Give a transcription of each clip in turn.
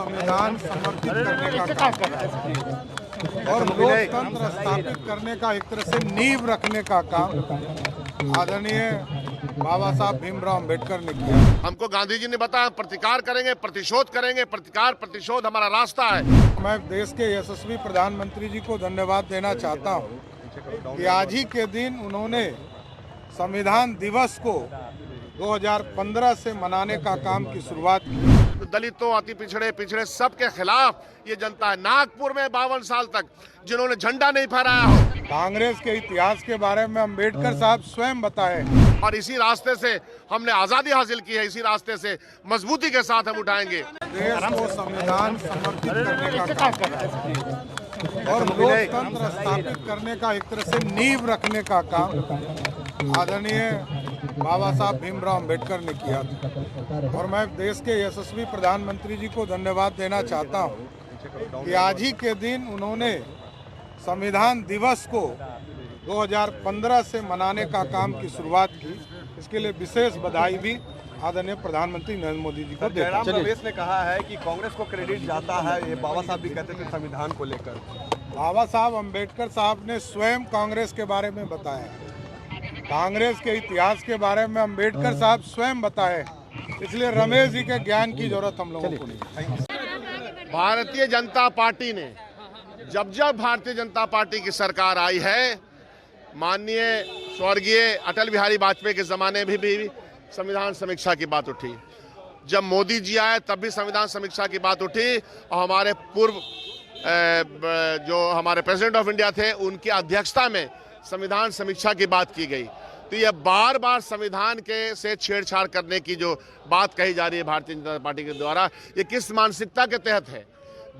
संविधान समर्पित करने का काम और लोकतंत्र स्थापित करने का एक तरह से नींव रखने का काम आदरणीय बाबा साहब भीमराव अम्बेडकर ने किया। हमको गांधी जी ने बताया प्रतिकार करेंगे, प्रतिशोध करेंगे, प्रतिकार प्रतिशोध हमारा रास्ता है। मैं देश के यशस्वी प्रधानमंत्री जी को धन्यवाद देना चाहता हूं कि आज ही के दिन उन्होंने संविधान दिवस को 2015 से मनाने का काम की शुरुआत की। दलितों, अति पिछड़े, पिछड़े सबके खिलाफ ये जनता है। नागपुर में 52 साल तक जिन्होंने झंडा नहीं फहराया हो। कांग्रेस के इतिहास के बारे में अम्बेडकर साहब स्वयं बताए और इसी रास्ते से हमने आजादी हासिल की है, इसी रास्ते से मजबूती के साथ हम उठाएंगे। देश को संविधान समर्पित करने का काम और लोकतंत्र स्थापित करने का एक तरह से नींव रखने का काम आदरणीय बाबा साहब भीमराव अम्बेडकर ने किया था। और मैं देश के यशस्वी प्रधानमंत्री जी को धन्यवाद देना चाहता हूं कि आज ही के दिन उन्होंने संविधान दिवस को 2015 से मनाने का काम की शुरुआत की। इसके लिए विशेष बधाई भी आदरणीय प्रधानमंत्री नरेंद्र मोदी जी को देता हूं। रमेश ने कहा है कि कांग्रेस को क्रेडिट जाता है, ये बाबा साहब भी कहते थे संविधान को लेकर। बाबा साहब अम्बेडकर साहब ने स्वयं कांग्रेस के बारे में बताया, कांग्रेस के इतिहास के बारे में अम्बेडकर साहब स्वयं बताए, इसलिए रमेश जी के ज्ञान की जरूरत हम लोगों को नहीं। भारतीय जनता पार्टी ने जब भारतीय जनता पार्टी की सरकार आई है, माननीय स्वर्गीय अटल बिहारी वाजपेयी के जमाने में भी संविधान समीक्षा की बात उठी। जब मोदी जी आए तब भी संविधान समीक्षा की बात उठी और हमारे पूर्व जो हमारे प्रेसिडेंट ऑफ इंडिया थे उनकी अध्यक्षता में संविधान समीक्षा की बात की गई। तो ये बार बार संविधान के से छेड़छाड़ करने की जो बात कही जा रही है भारतीय जनता पार्टी के द्वारा, ये किस मानसिकता के तहत है?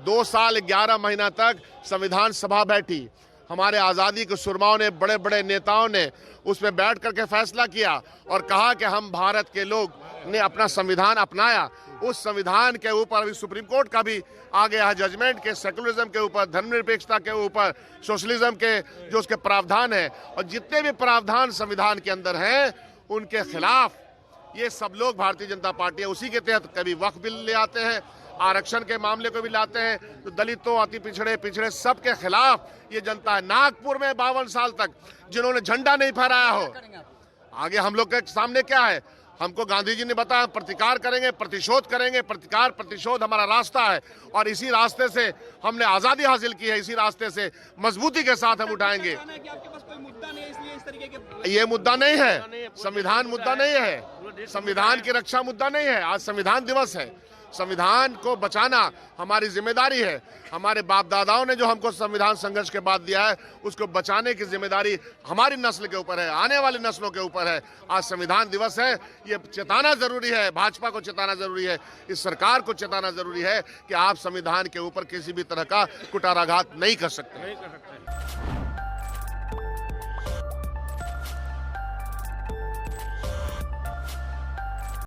2 साल 11 महीना तक संविधान सभा बैठी, हमारे आज़ादी के सुरमाओं ने, बड़े बड़े नेताओं ने उसमें बैठ करके फैसला किया और कहा कि हम भारत के लोग ने अपना संविधान अपनाया। उस संविधान के ऊपर अभी सुप्रीम कोर्ट का भी आ गया है जजमेंट के सेकुलरिज्म के ऊपर, धर्मनिरपेक्षता के ऊपर, सोशलिज्म के जो उसके प्रावधान है और जितने भी प्रावधान संविधान के अंदर हैं उनके खिलाफ ये सब लोग भारतीय जनता पार्टी है। उसी के तहत कभी वक्फ बिल ले आते हैं, आरक्षण के मामले को भी लाते हैं। तो दलितों, अति पिछड़े, पिछड़े सबके खिलाफ ये जनता है। नागपुर में 52 साल तक जिन्होंने झंडा नहीं फहराया हो, आगे हम लोग के सामने क्या है? हमको गांधी जी ने बताया प्रतिकार करेंगे, प्रतिशोध करेंगे, प्रतिकार प्रतिशोध हमारा रास्ता है और इसी रास्ते से हमने आजादी हासिल की है, इसी रास्ते से मजबूती के साथ हम उठाएंगे। ये मुद्दा नहीं है, संविधान मुद्दा नहीं है, संविधान की रक्षा मुद्दा नहीं है। आज संविधान दिवस है, संविधान को बचाना हमारी जिम्मेदारी है। हमारे बाप दादाओं ने जो हमको संविधान संघर्ष के बाद दिया है उसको बचाने की जिम्मेदारी हमारी नस्ल के ऊपर है, आने वाली नस्लों के ऊपर है। आज संविधान दिवस है, ये चेताना जरूरी है, भाजपा को चेताना जरूरी है, इस सरकार को चेताना जरूरी है कि आप संविधान के ऊपर किसी भी तरह का कुटाराघात नहीं कर सकते।